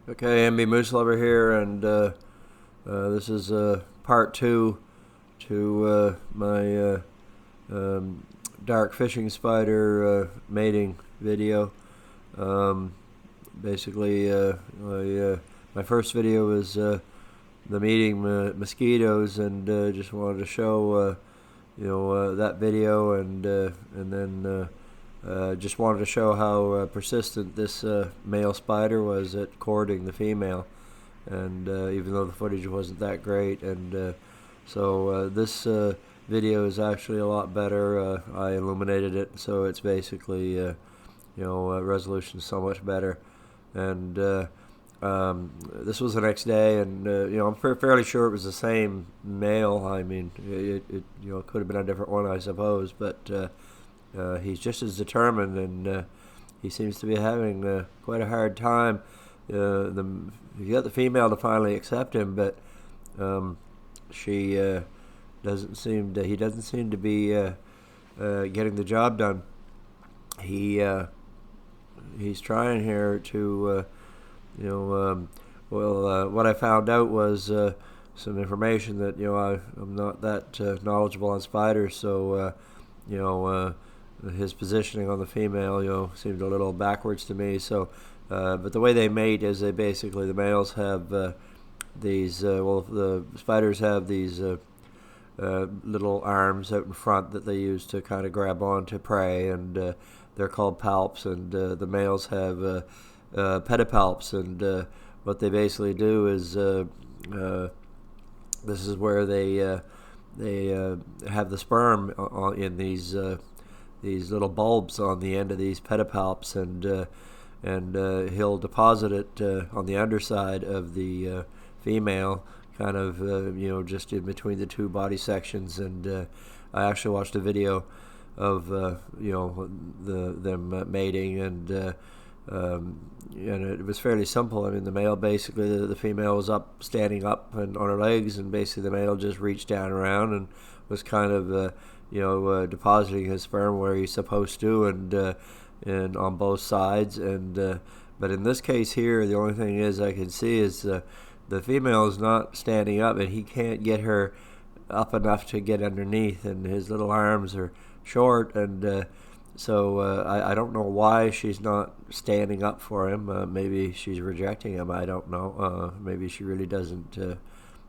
Okay, MB Moose Lover here, and this is part two to my dark fishing spider mating video. Um, Basically, my first video was the meeting mosquitoes, and just wanted to show that video, and then just wanted to show how persistent this male spider was at courting the female, and even though the footage wasn't that great, and so this video is actually a lot better. I illuminated it, so it's basically resolution is so much better, and this was the next day, and I'm fairly sure it was the same male. I mean, it could have been a different one, I suppose, but he's just as determined, and he seems to be having quite a hard time. He got the female to finally accept him, but she doesn't seem to. He doesn't seem to be getting the job done. He's trying here to, what I found out was some information that I'm not that knowledgeable on spiders, so his positioning on the female, seemed a little backwards to me. So, but the way they mate is the males have these. The spiders have these little arms out in front that they use to kind of grab onto prey, and they're called palps, and the males have pedipalps, and what they basically do is this is where they have the sperm in these little bulbs on the end of these pedipalps, and he'll deposit it on the underside of the female, kind of just in between the two body sections. And I actually watched a video of them mating, and it was fairly simple. I mean, the male basically, the female was standing up and on her legs, and basically the male just reached down around and was kind of depositing his sperm where he's supposed to, and on both sides. And but in this case here, the only thing is I can see is the female is not standing up, and he can't get her up enough to get underneath, and his little arms are short, and so I don't know why she's not standing up for him. Maybe she's rejecting him. I don't know. Maybe she really doesn't.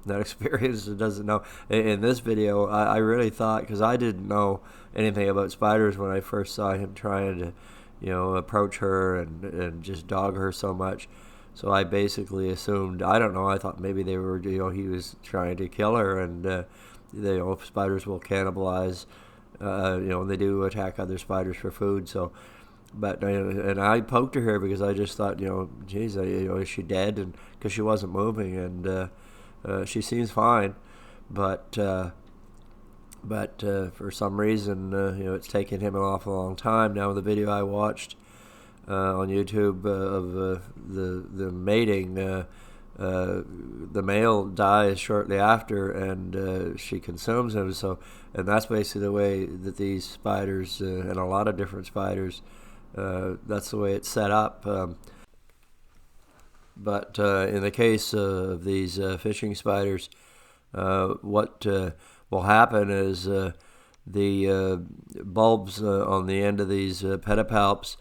Not experienced, doesn't know. In this video, I really thought, because I didn't know anything about spiders when I first saw him trying to, approach her and just dog her so much. So I basically assumed, I don't know, I thought maybe they were, he was trying to kill her, and spiders will cannibalize. They do attack other spiders for food. So, but and I poked her because I just thought, geez, is she dead? And because she wasn't moving, and she seems fine, but for some reason, it's taken him an awful long time. Now, the video I watched on YouTube of the mating, the male dies shortly after, and she consumes him. So, and that's basically the way that these spiders and a lot of different spiders, that's the way it's set up. But in the case of these fishing spiders, what will happen is the bulbs on the end of these pedipalps,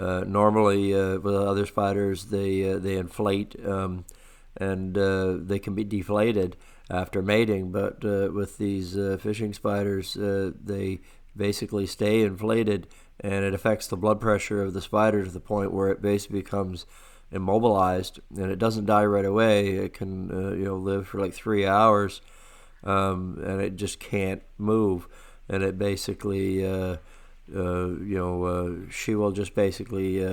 normally with other spiders, they inflate, and they can be deflated after mating. But with these fishing spiders, they basically stay inflated, and it affects the blood pressure of the spider to the point where it basically becomes immobilized, and it doesn't die right away. It can live for like 3 hours, and it just can't move, and it basically she will just basically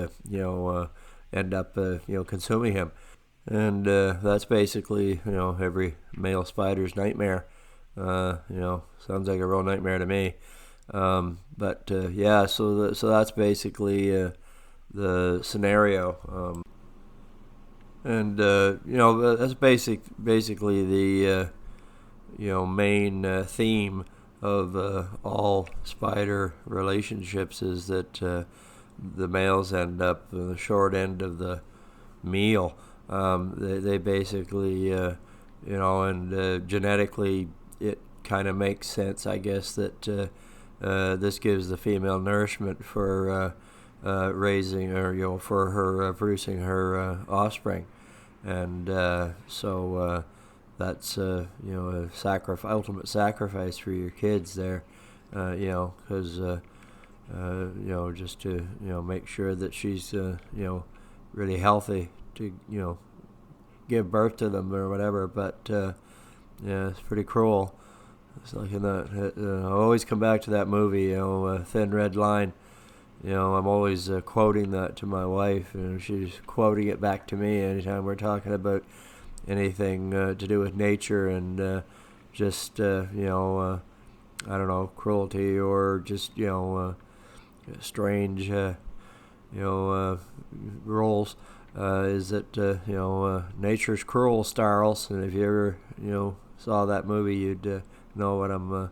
end up consuming him, and that's basically every male spider's nightmare. Sounds like a real nightmare to me. But so that's basically the scenario. And that's basically the main theme of all spider relationships, is that the males end up the short end of the meal. They basically, and genetically it kind of makes sense, I guess, that this gives the female nourishment for raising, or for her producing her offspring, and so that's a ultimate sacrifice for your kids there, because just to make sure that she's really healthy to give birth to them or whatever. But it's pretty cruel. It's like in that. I always come back to that movie, Thin Red Line. I'm always quoting that to my wife, and she's quoting it back to me anytime we're talking about anything to do with nature and just I don't know, cruelty or just strange roles. Is that nature's cruel, Starls, and if you ever saw that movie, you'd know what I'm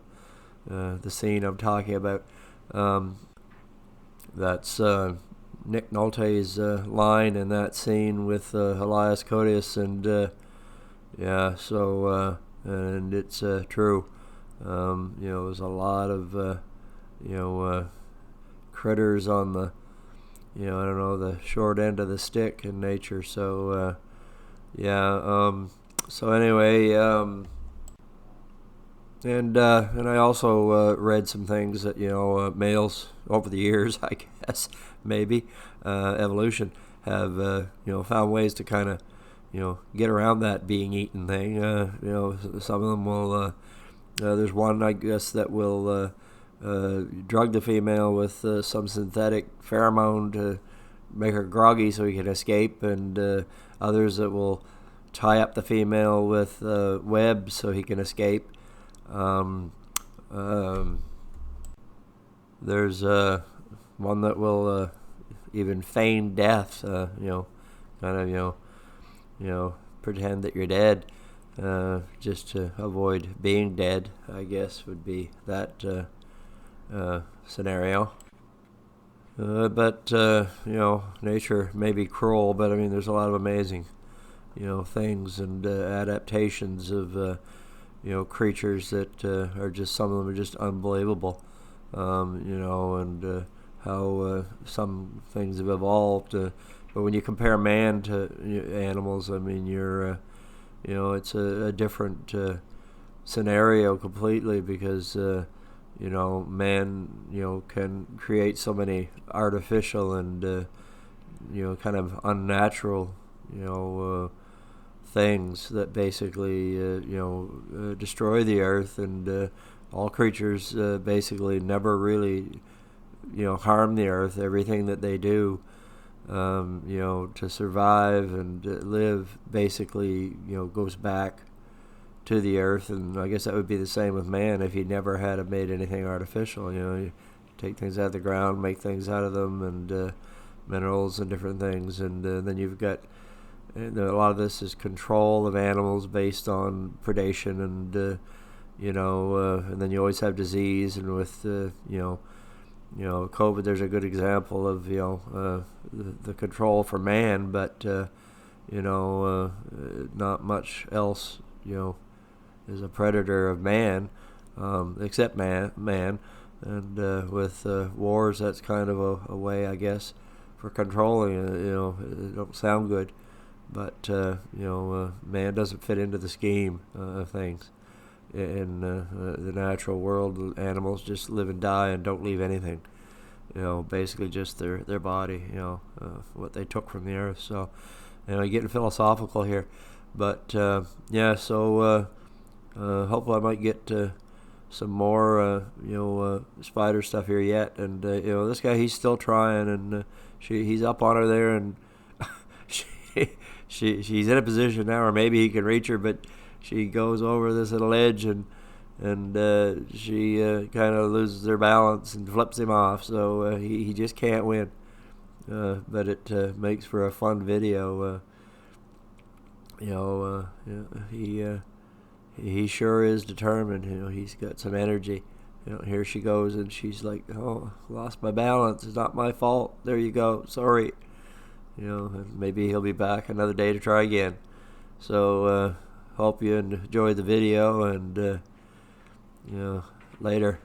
the scene I'm talking about. That's Nick Nolte's line in that scene with Elias Koteas, and and it's true. There's a lot of critters on the the short end of the stick in nature. So so anyway, and I also read some things that males over the years, I guess, maybe evolution have found ways to kind of get around that being eaten thing. Some of them will. There's one, I guess, that will drug the female with some synthetic pheromone to make her groggy so he can escape, and others that will tie up the female with webs so he can escape. There's one that will even feign death, pretend that you're dead, just to avoid being dead, I guess, would be that scenario. But nature may be cruel, but I mean, there's a lot of amazing, things and adaptations of, creatures that are just, some of them are just unbelievable, and how some things have evolved. But when you compare man to animals, I mean, you're, it's a different scenario completely, because man, can create so many artificial and, kind of unnatural, things that basically, destroy the earth, and all creatures basically never really, harm the earth. Everything that they do, to survive and live, basically, goes back to the earth. And I guess that would be the same with man if he never had made anything artificial. You take things out of the ground, make things out of them, and minerals and different things, and then you've got a lot of this is control of animals based on predation, and and then you always have disease, and with COVID, there's a good example of the control for man, but not much else is a predator of man, except man, and with wars, that's kind of a way, I guess, for controlling it. It don't sound good, but man doesn't fit into the scheme of things. In the natural world, animals just live and die and don't leave anything. Basically just their body. What they took from the earth. So, getting philosophical here, but so hopefully I might get some more spider stuff here yet. And this guy, he's still trying, and he's up on her there, and she's in a position now, or maybe he can reach her, but she goes over this little edge, and she kind of loses her balance and flips him off. So he just can't win. But it makes for a fun video. He sure is determined. He's got some energy. Here she goes, and she's like, "Oh, lost my balance. It's not my fault. There you go. Sorry." and maybe he'll be back another day to try again. So hope you enjoyed the video, and later.